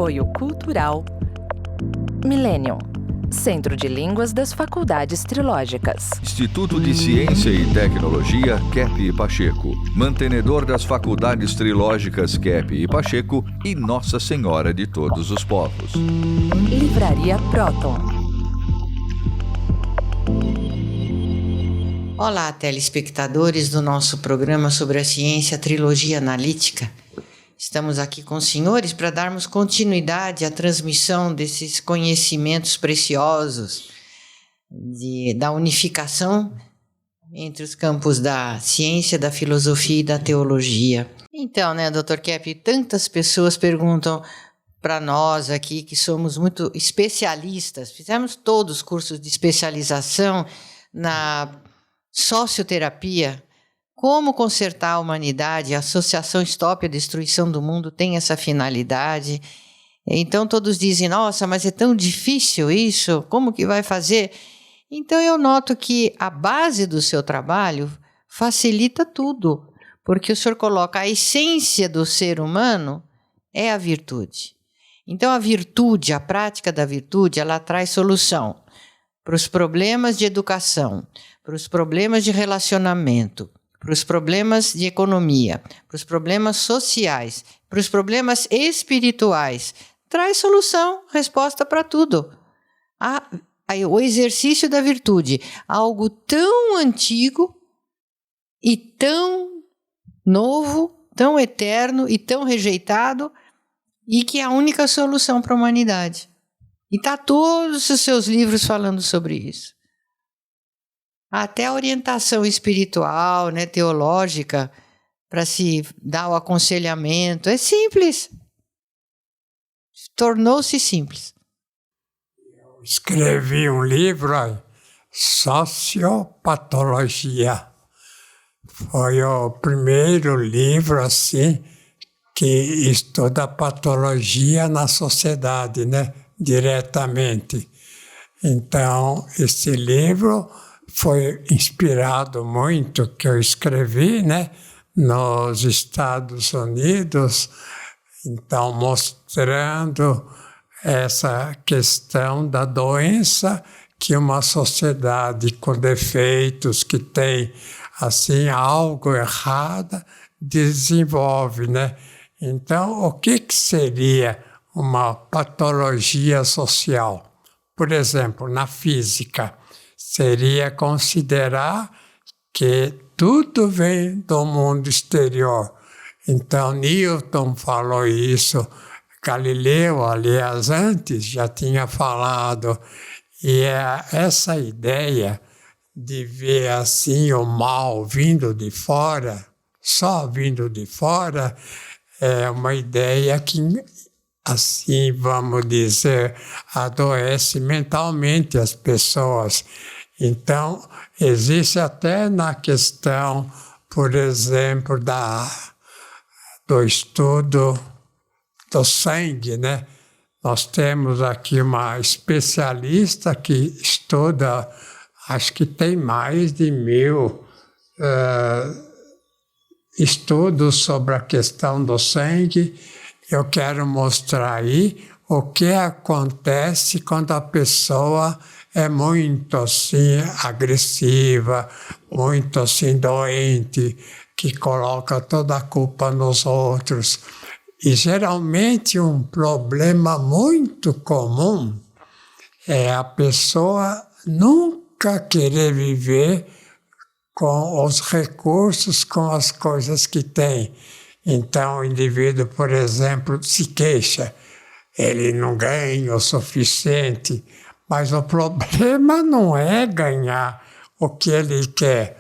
Apoio Cultural Millennium, Centro de Línguas das Faculdades Trilógicas. Instituto de Ciência e Tecnologia Kepp e Pacheco, mantenedor das Faculdades Trilógicas Kepp e Pacheco e Nossa Senhora de Todos os Povos. Livraria Próton. Olá, telespectadores do nosso programa sobre a ciência Trilogia Analítica. Estamos aqui com os senhores para darmos continuidade à transmissão desses conhecimentos preciosos da unificação entre os campos da ciência, da filosofia e da teologia. Então, Dr. Kepp, tantas pessoas perguntam para nós aqui que somos muito especialistas. Fizemos todos os cursos de especialização na socioterapia. Como consertar a humanidade? A Associação Stop a Destruição do Mundo tem essa finalidade. Então todos dizem, nossa, mas é tão difícil isso, como que vai fazer? Então eu noto que a base do seu trabalho facilita tudo, porque o senhor coloca a essência do ser humano é a virtude. Então a virtude, a prática da virtude, ela traz solução para os problemas de educação, para os problemas de relacionamento, para os problemas de economia, para os problemas sociais, para os problemas espirituais. Traz solução, resposta para tudo. O exercício da virtude, algo tão antigo e tão novo, tão eterno e tão rejeitado, e que é a única solução para a humanidade. E está todos os seus livros falando sobre isso. Até a orientação espiritual, teológica, para se dar o aconselhamento. É simples. Tornou-se simples. Eu escrevi um livro, Sociopatologia. Foi o primeiro livro assim que estuda a patologia na sociedade, diretamente. Então, esse livro foi inspirado muito, que eu escrevi, nos Estados Unidos, então mostrando essa questão da doença que uma sociedade com defeitos, que tem assim algo errado, desenvolve, Então, o que seria uma patologia social? Por exemplo, na física, seria considerar que tudo vem do mundo exterior. Então, Newton falou isso, Galileu, aliás, antes já tinha falado. E essa ideia de ver assim o mal vindo de fora, só vindo de fora, é uma ideia que, assim, vamos dizer, adoece mentalmente as pessoas. Então, existe até na questão, por exemplo, do estudo do sangue, Nós temos aqui uma especialista que estuda, acho que tem mais de 1000 estudos sobre a questão do sangue. Eu quero mostrar aí o que acontece quando a pessoa é muito assim agressiva, muito assim doente, que coloca toda a culpa nos outros. E geralmente um problema muito comum é a pessoa nunca querer viver com os recursos, com as coisas que tem. Então o indivíduo, por exemplo, se queixa, ele não ganha o suficiente. Mas o problema não é ganhar o que ele quer.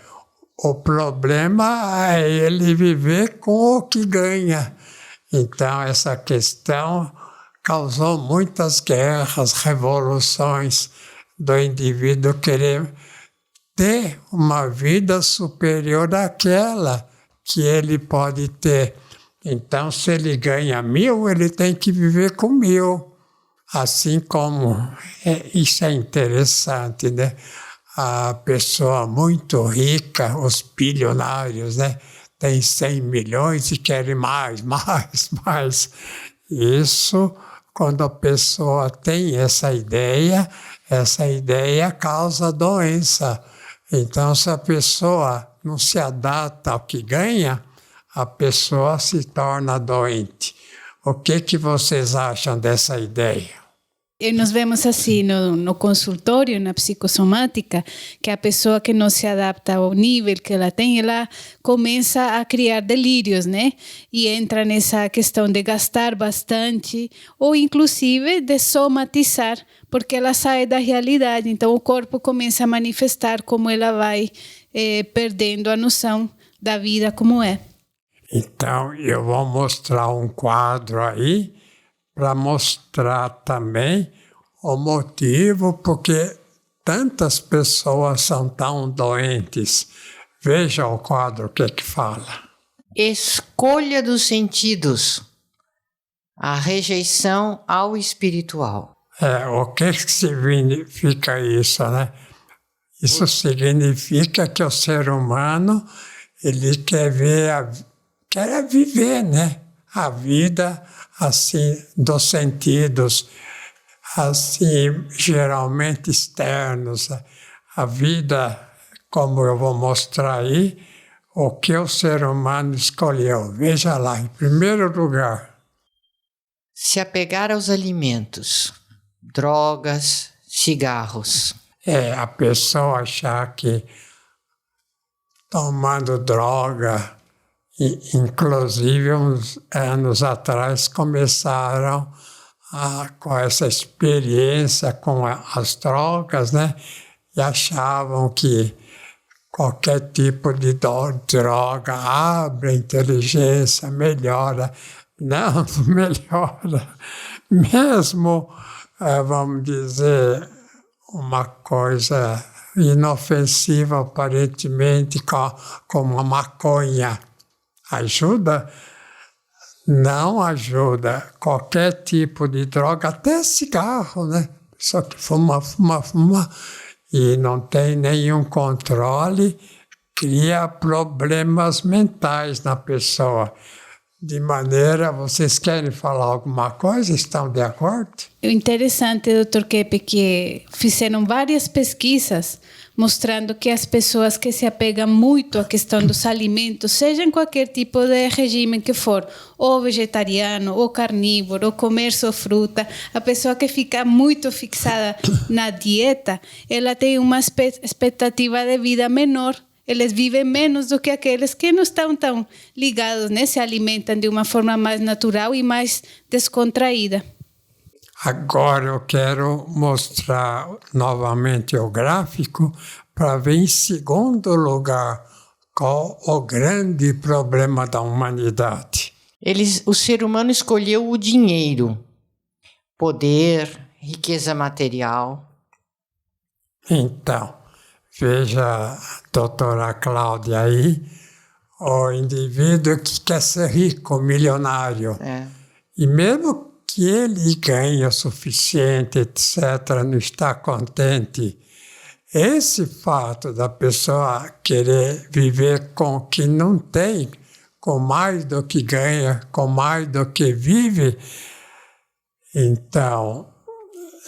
O problema é ele viver com o que ganha. Então, essa questão causou muitas guerras, revoluções do indivíduo querer ter uma vida superior àquela que ele pode ter. Então, se ele ganha 1000, ele tem que viver com 1000. Assim como, isso é interessante, A pessoa muito rica, os bilionários, tem 100 milhões e querem mais. Isso quando a pessoa tem essa ideia causa doença. Então, se a pessoa não se adapta ao que ganha, a pessoa se torna doente. O que vocês acham dessa ideia? E nós vemos assim no consultório, na psicossomática, que a pessoa que não se adapta ao nível que ela tem, ela começa a criar delírios, né? E entra nessa questão de gastar bastante ou inclusive de somatizar, porque ela sai da realidade. Então o corpo começa a manifestar como ela vai perdendo a noção da vida como é. Então eu vou mostrar um quadro aí, para mostrar também o motivo porque tantas pessoas são tão doentes. Veja o quadro, o que fala. Escolha dos sentidos. A rejeição ao espiritual. O que significa isso, né? Isso significa que o ser humano ele quer viver, né? A vida assim, dos sentidos, assim, geralmente externos. A vida, como eu vou mostrar aí, o que o ser humano escolheu. Veja lá, em primeiro lugar. Se apegar aos alimentos, drogas, cigarros. A pessoa achar que tomando droga, inclusive uns anos atrás começaram com essa experiência com as drogas, né? E achavam que qualquer tipo de droga abre a inteligência, melhora. Não melhora. Mesmo, vamos dizer, uma coisa inofensiva aparentemente como a maconha. Ajuda? Não ajuda. Qualquer tipo de droga, até cigarro, né? Só que fuma e não tem nenhum controle, cria problemas mentais na pessoa. De maneira, vocês querem falar alguma coisa? Estão de acordo? É interessante, Dr. Keppe, que fizeram várias pesquisas mostrando que as pessoas que se apegam muito à questão dos alimentos, seja em qualquer tipo de regime que for, ou vegetariano, ou carnívoro, ou comer só fruta, a pessoa que fica muito fixada na dieta, ela tem uma expectativa de vida menor. Eles vivem menos do que aqueles que não estão tão ligados, né? Se alimentam de uma forma mais natural e mais descontraída. Agora eu quero mostrar novamente o gráfico para ver em segundo lugar qual o grande problema da humanidade. O ser humano escolheu o dinheiro, poder, riqueza material. Então, veja a doutora Cláudia aí, o indivíduo que quer ser rico, milionário. E mesmo que ele ganhe o suficiente, etc., não está contente, esse fato da pessoa querer viver com o que não tem, com mais do que ganha, com mais do que vive, então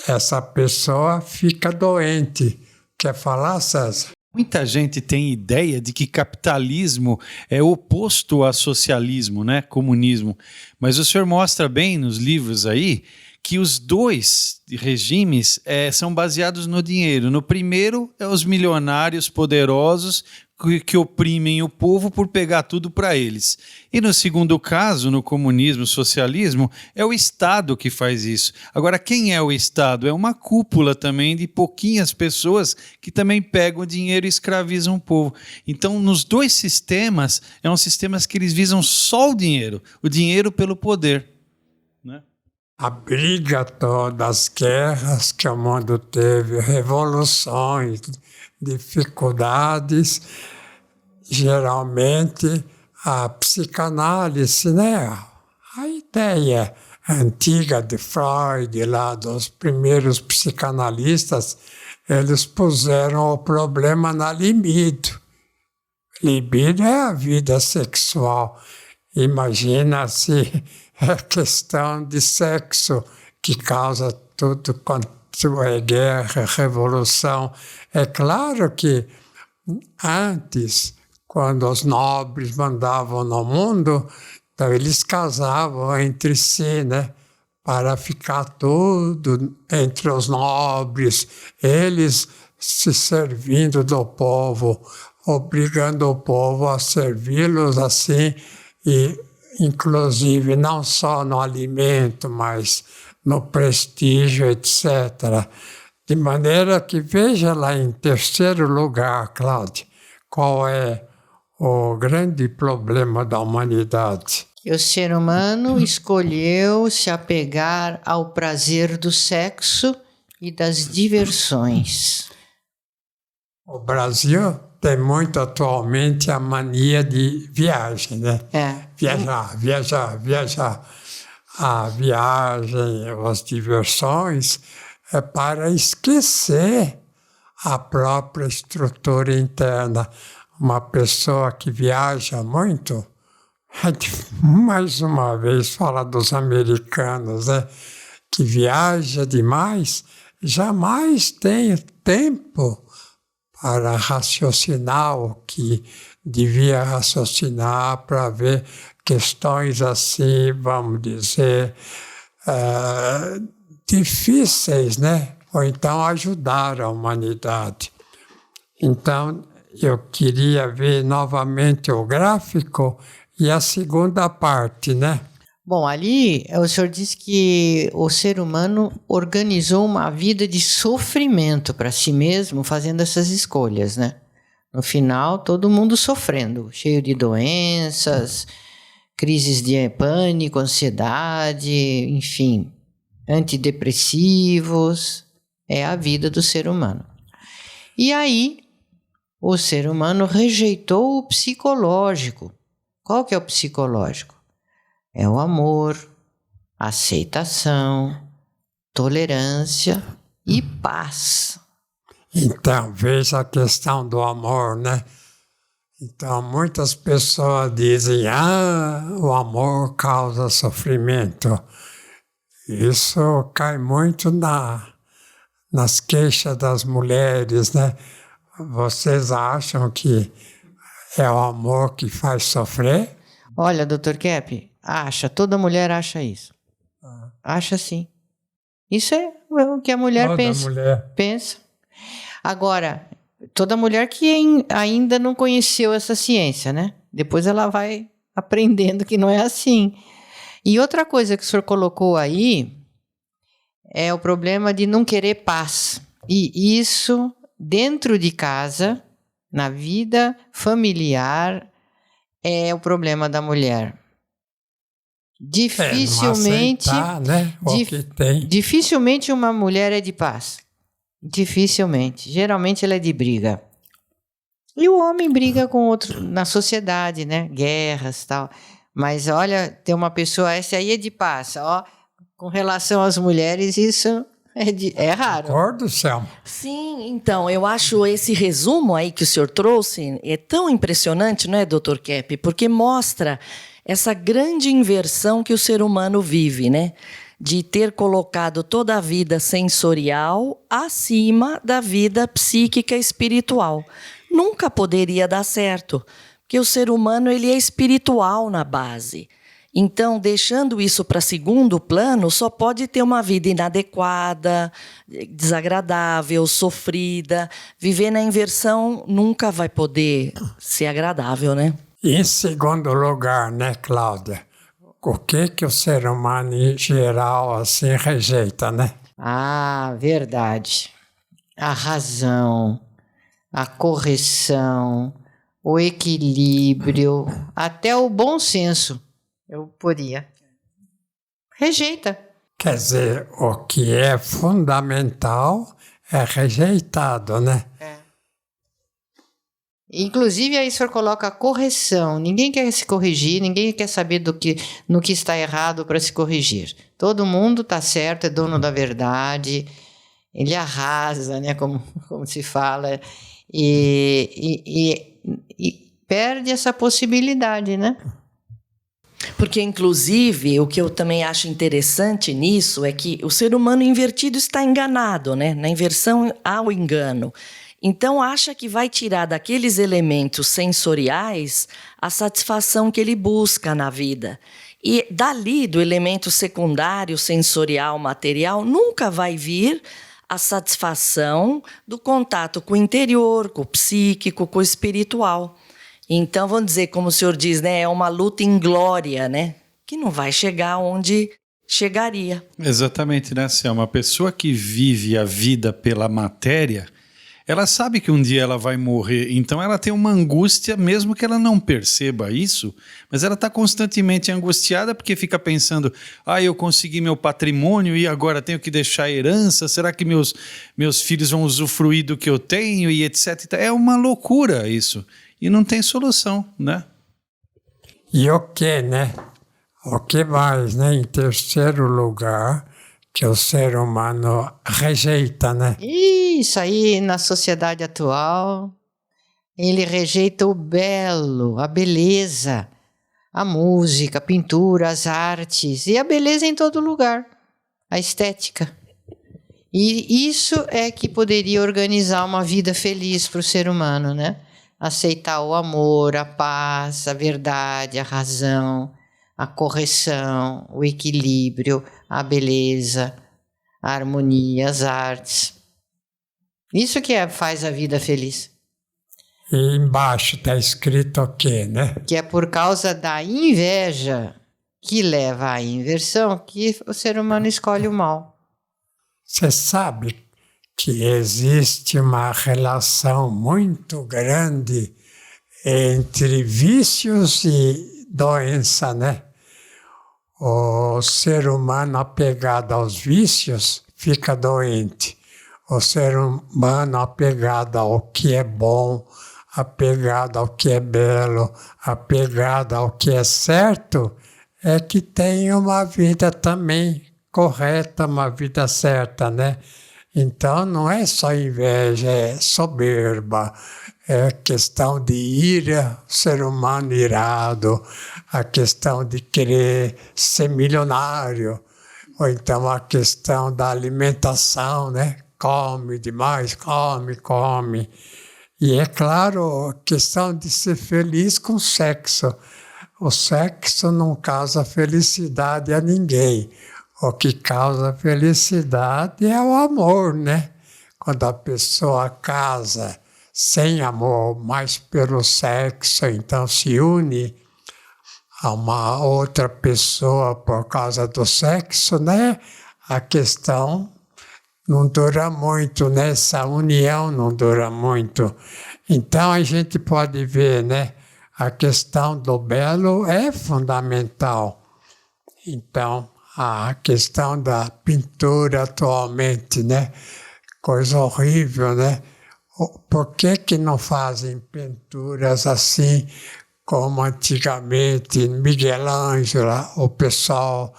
essa pessoa fica doente. Quer falar, César? Muita gente tem ideia de que capitalismo é oposto a socialismo, né? Comunismo. Mas o senhor mostra bem nos livros aí que os dois regimes são baseados no dinheiro. No primeiro, os milionários poderosos que oprimem o povo por pegar tudo para eles. E no segundo caso, no comunismo, socialismo, é o Estado que faz isso. Agora, quem é o Estado? É uma cúpula também de pouquinhas pessoas que também pegam o dinheiro e escravizam o povo. Então, nos dois sistemas, são sistemas que eles visam só o dinheiro pelo poder, né? A briga toda, as guerras que o mundo teve, revoluções, dificuldades, geralmente a psicanálise, né? A ideia antiga de Freud, lá dos primeiros psicanalistas, eles puseram o problema na libido. Libido é a vida sexual. Imagina se é questão de sexo que causa tudo quanto é guerra, revolução. É claro que antes, quando os nobres mandavam no mundo, então eles casavam entre si, né? Para ficar tudo entre os nobres, eles se servindo do povo, obrigando o povo a servi-los assim, e inclusive não só no alimento, mas no prestígio, etc. De maneira que, veja lá em terceiro lugar, Cláudia, qual é o grande problema da humanidade. Que o ser humano escolheu se apegar ao prazer do sexo e das diversões. O Brasil tem muito atualmente a mania de viagem, né? Viajar. A viagem, as diversões é para esquecer a própria estrutura interna. Uma pessoa que viaja muito, mais uma vez fala dos americanos, né? Que viaja demais, jamais tem tempo para raciocinar o que devia raciocinar, para ver questões assim, vamos dizer, difíceis, né? Ou então ajudar a humanidade. Então, eu queria ver novamente o gráfico e a segunda parte, né? Bom, ali o senhor disse que o ser humano organizou uma vida de sofrimento para si mesmo fazendo essas escolhas, né? No final, todo mundo sofrendo, cheio de doenças, crises de pânico, ansiedade, enfim, antidepressivos. É a vida do ser humano. E aí, o ser humano rejeitou o psicológico. Qual que é o psicológico? É o amor, aceitação, tolerância e paz. Então, veja a questão do amor, né? Então, muitas pessoas dizem, o amor causa sofrimento. Isso cai muito nas queixas das mulheres, né? Vocês acham que é o amor que faz sofrer? Olha, Dr. Kepp, toda mulher acha isso. Acha sim. Isso é o que a mulher pensa. Agora, toda mulher que ainda não conheceu essa ciência, né? Depois ela vai aprendendo que não é assim. E outra coisa que o senhor colocou aí é o problema de não querer paz. E isso, dentro de casa, na vida familiar, é o problema da mulher. Dificilmente, né? Dificilmente uma mulher é de paz. Dificilmente. Geralmente ela é de briga. E o homem briga com outro na sociedade, né? Guerras e tal. Mas olha, tem uma pessoa, essa aí é de paz. Ó, com relação às mulheres, isso é raro. Concordo, Selma? Sim, então, eu acho esse resumo aí que o senhor trouxe é tão impressionante, não é, Dr. Kepp? Porque mostra essa grande inversão que o ser humano vive, né? De ter colocado toda a vida sensorial acima da vida psíquica e espiritual. Nunca poderia dar certo, porque o ser humano ele é espiritual na base. Então, deixando isso para segundo plano, só pode ter uma vida inadequada, desagradável, sofrida. Viver na inversão nunca vai poder ser agradável, né? E em segundo lugar, né, Cláudia? O que o ser humano, em geral, assim, rejeita, né? Verdade. A razão, a correção, o equilíbrio, até o bom senso. Eu podia. Rejeita. Quer dizer, o que é fundamental é rejeitado, né? Inclusive, aí o senhor coloca a correção. Ninguém quer se corrigir, ninguém quer saber no que está errado para se corrigir. Todo mundo está certo, é dono da verdade, ele arrasa, né, como se fala, e perde essa possibilidade, né? Porque, inclusive, o que eu também acho interessante nisso é que o ser humano invertido está enganado, né? Na inversão há o engano. Então, acha que vai tirar daqueles elementos sensoriais a satisfação que ele busca na vida. E dali, do elemento secundário, sensorial, material, nunca vai vir a satisfação do contato com o interior, com o psíquico, com o espiritual. Então, vamos dizer, como o senhor diz, né, é uma luta inglória, né, que não vai chegar onde chegaria. Exatamente, né, Selma? A pessoa que vive a vida pela matéria, ela sabe que um dia ela vai morrer, então ela tem uma angústia, mesmo que ela não perceba isso, mas ela está constantemente angustiada porque fica pensando, eu consegui meu patrimônio e agora tenho que deixar herança, será que meus filhos vão usufruir do que eu tenho e etc. É uma loucura isso, e não tem solução, né? E o que, né? O que mais, né? Em terceiro lugar, que o ser humano rejeita, né? Isso aí, na sociedade atual, ele rejeita o belo, a beleza, a música, a pintura, as artes, e a beleza em todo lugar, a estética. E isso é que poderia organizar uma vida feliz para o ser humano, né? Aceitar o amor, a paz, a verdade, a razão, a correção, o equilíbrio, a beleza, a harmonia, as artes. Isso que faz a vida feliz. E embaixo está escrito o quê, né? Que é por causa da inveja que leva à inversão que o ser humano escolhe o mal. Você sabe que existe uma relação muito grande entre vícios e doença, né? O ser humano apegado aos vícios fica doente. O ser humano apegado ao que é bom, apegado ao que é belo, apegado ao que é certo, é que tem uma vida também correta, uma vida certa, né? Então não é só inveja, é soberba, é questão de ira, ser humano irado, a questão de querer ser milionário, ou então a questão da alimentação, né? Come demais, come. E é claro, a questão de ser feliz com sexo. O sexo não causa felicidade a ninguém. O que causa felicidade é o amor, né? Quando a pessoa casa sem amor, mas pelo sexo, então se une a uma outra pessoa por causa do sexo, né? A questão não dura muito, né? Essa união não dura muito. Então a gente pode ver, né? A questão do belo é fundamental. Então, a questão da pintura atualmente, né? Coisa horrível, né? Por que não fazem pinturas assim como antigamente Miguel Ângelo, o pessoal,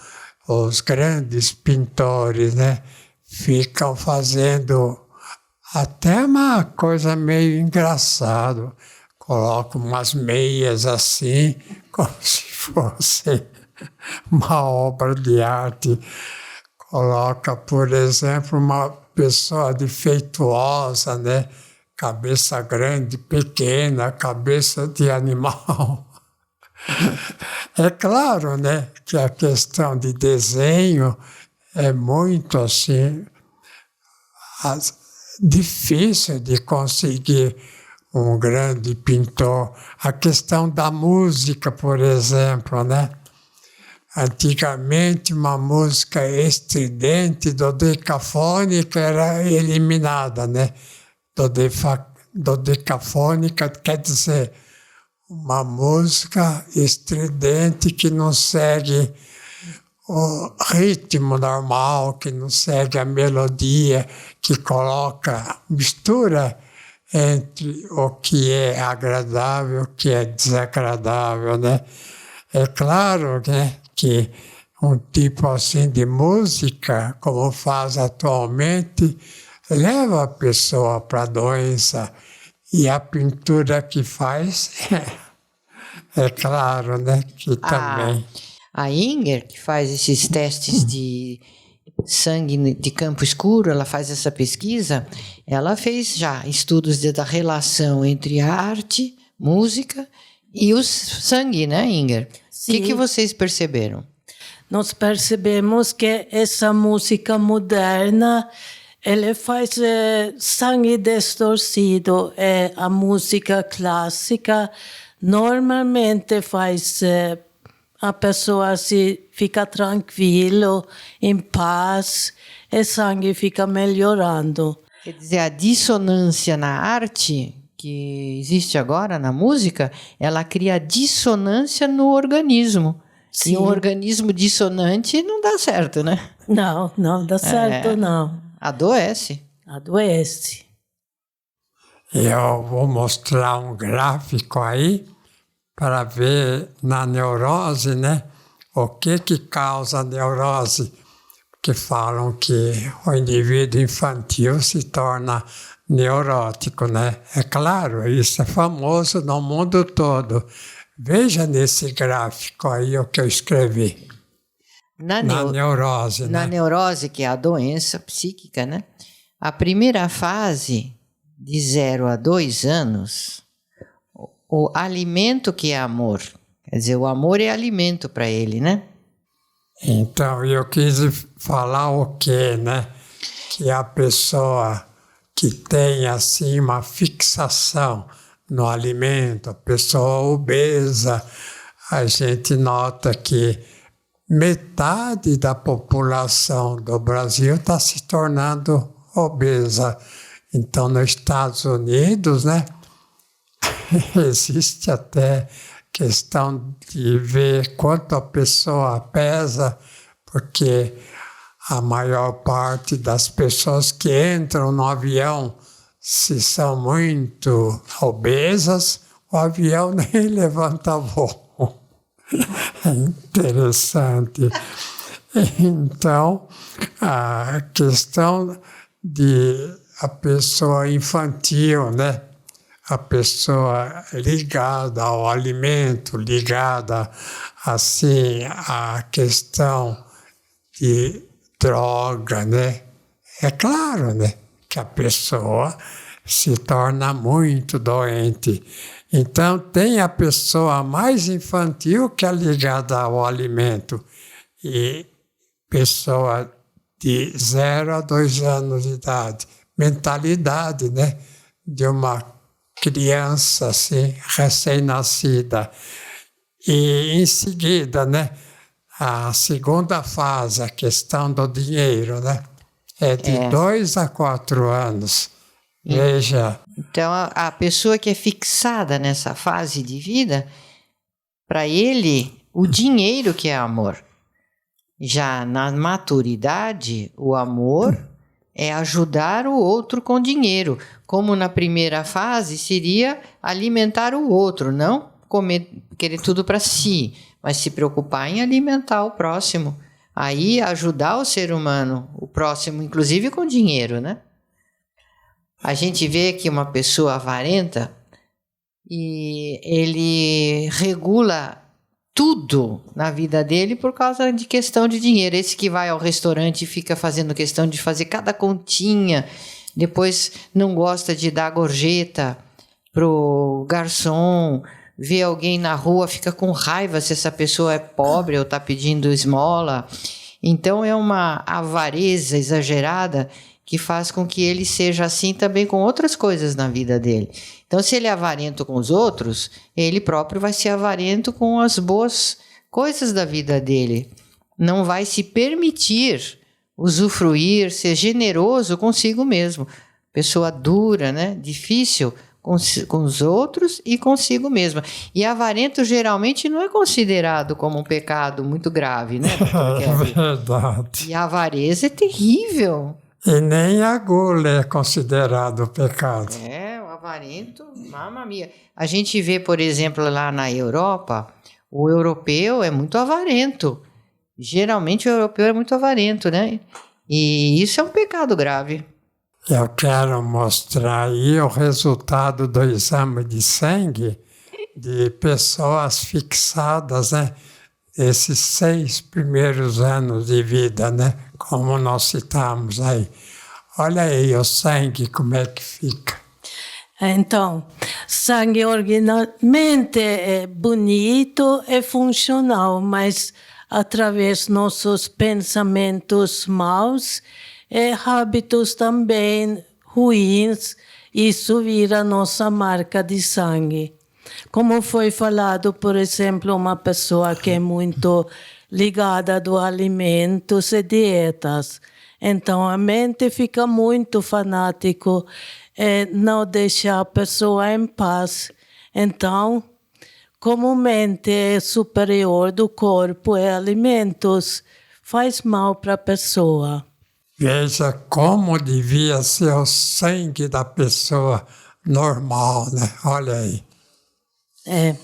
os grandes pintores, né? Ficam fazendo até uma coisa meio engraçada. Colocam umas meias assim, como se fosse uma obra de arte. Coloca, por exemplo, uma pessoa defeituosa, né? Cabeça grande, pequena, cabeça de animal. É claro, né, que a questão de desenho é muito assim difícil de conseguir um grande pintor. A questão da música, por exemplo, né? Antigamente, uma música estridente, dodecafônica, era eliminada, né? Dodecafônica quer dizer uma música estridente que não segue o ritmo normal, que não segue a melodia, que coloca mistura entre o que é agradável e o que é desagradável, né? É claro, né, que um tipo assim de música, como faz atualmente, leva a pessoa para a doença. E a pintura que faz, é claro, né, que também. A Inger, que faz esses testes de sangue de campo escuro, ela faz essa pesquisa, ela fez já estudos da relação entre a arte, música e o sangue, né, Inger? O que vocês perceberam? Nós percebemos que essa música moderna, ela faz sangue distorcido. A música clássica normalmente faz a pessoa fica tranquilo, em paz, e o sangue fica melhorando. Quer dizer, a dissonância na arte, que existe agora na música, ela cria dissonância no organismo. Sim. E um organismo dissonante não dá certo, né? Não dá certo, não. Adoece. Adoece. Eu vou mostrar um gráfico aí para ver na neurose, né? O que causa a neurose? Porque falam que o indivíduo infantil se torna neurótico, né? É claro, isso é famoso no mundo todo. Veja nesse gráfico aí o que eu escrevi. Na neurose, né? Na neurose, que é a doença psíquica, né? A primeira fase, de 0 a 2 anos, o alimento que é amor. Quer dizer, o amor é alimento para ele, né? Então, eu quis falar o quê, né? Que a pessoa que tem, assim, uma fixação no alimento, a pessoa obesa, a gente nota que metade da população do Brasil está se tornando obesa. Então, nos Estados Unidos, né, existe até questão de ver quanto a pessoa pesa, porque a maior parte das pessoas que entram no avião, se são muito obesas, o avião nem levanta voo. É interessante. Então, a questão de a pessoa infantil, né? A pessoa ligada ao alimento, ligada, assim, à questão de droga, né? É claro, né? Que a pessoa se torna muito doente. Então, tem a pessoa mais infantil que é ligada ao alimento e pessoa de 0 a 2 anos de idade. Mentalidade, né? De uma criança, assim, recém-nascida. E, em seguida, né? A segunda fase, a questão do dinheiro, né? É de 2 a 4 anos. Veja. Então, a pessoa que é fixada nessa fase de vida, para ele, o dinheiro que é amor. Já na maturidade, o amor é ajudar o outro com dinheiro. Como na primeira fase, seria alimentar o outro, não querer tudo para si, mas se preocupar em alimentar o próximo. Aí, ajudar o ser humano, o próximo, inclusive com dinheiro, né? A gente vê que uma pessoa avarenta e ele regula tudo na vida dele por causa de questão de dinheiro. Esse que vai ao restaurante e fica fazendo questão de fazer cada continha, depois não gosta de dar gorjeta pro garçom, vê alguém na rua, fica com raiva se essa pessoa é pobre ou está pedindo esmola. Então é uma avareza exagerada que faz com que ele seja assim também com outras coisas na vida dele. Então, se ele é avarento com os outros, ele próprio vai ser avarento com as boas coisas da vida dele. Não vai se permitir usufruir, ser generoso consigo mesmo. Pessoa dura, né? Difícil com os outros e consigo mesma. E avarento geralmente não é considerado como um pecado muito grave, né? É verdade. E a avareza é terrível. E nem a gula é considerado pecado. É, o avarento, mamma mia. A gente vê, por exemplo, lá na Europa, o europeu é muito avarento. Geralmente o europeu é muito avarento, né? E isso é um pecado grave. Eu quero mostrar aí o resultado do exame de sangue de pessoas fixadas, né? esses 6 primeiros anos de vida, né? Como nós citamos aí. Olha aí o sangue, como é que fica. Então, sangue originalmente é bonito e funcional, mas através nossos pensamentos maus e hábitos também ruins, isso vira nossa marca de sangue. Como foi falado, por exemplo, uma pessoa que é muito ligada a alimentos e dietas. Então, a mente fica muito fanático e não deixa a pessoa em paz. Então, como mente é superior do corpo e alimentos, faz mal para a pessoa. Veja como devia ser o sangue da pessoa normal, né? Olha aí. Né?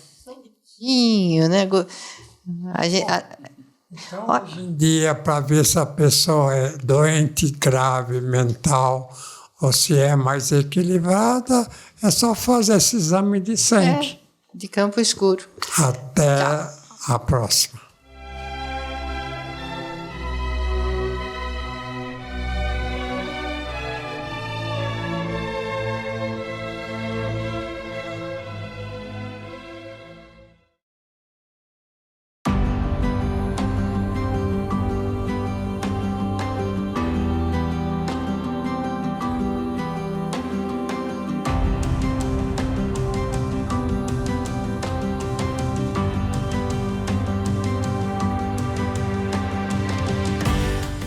Então, hoje em dia, para ver se a pessoa é doente grave mental ou se é mais equilibrada, é só fazer esse exame de sangue. De campo escuro. Até a próxima.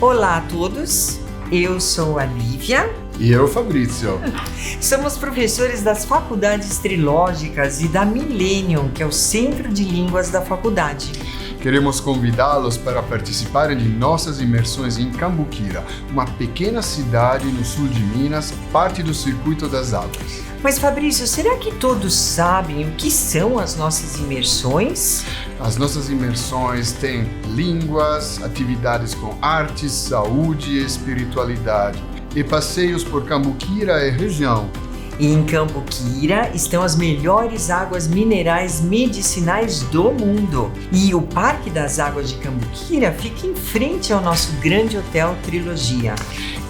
Olá a todos, eu sou a Lívia. E eu, Fabrício. Somos professores das faculdades trilógicas e da Millennium, que é o Centro de Línguas da faculdade. Queremos convidá-los para participarem de nossas imersões em Cambuquira, uma pequena cidade no sul de Minas, parte do Circuito das Águas. Mas Fabrício, será que todos sabem o que são as nossas imersões? As nossas imersões têm línguas, atividades com artes, saúde e espiritualidade, e passeios por Cambuquira e região. E em Cambuquira estão as melhores águas minerais medicinais do mundo. E o Parque das Águas de Cambuquira fica em frente ao nosso grande hotel Trilogia.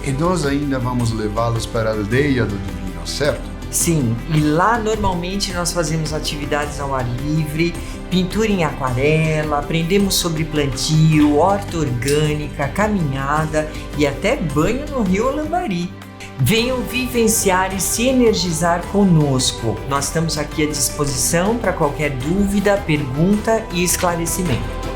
E nós ainda vamos levá-los para a Aldeia do Divino, certo? Sim, e lá normalmente nós fazemos atividades ao ar livre, pintura em aquarela, aprendemos sobre plantio, horta orgânica, caminhada e até banho no Rio Lambari. Venham vivenciar e se energizar conosco. Nós estamos aqui à disposição para qualquer dúvida, pergunta e esclarecimento.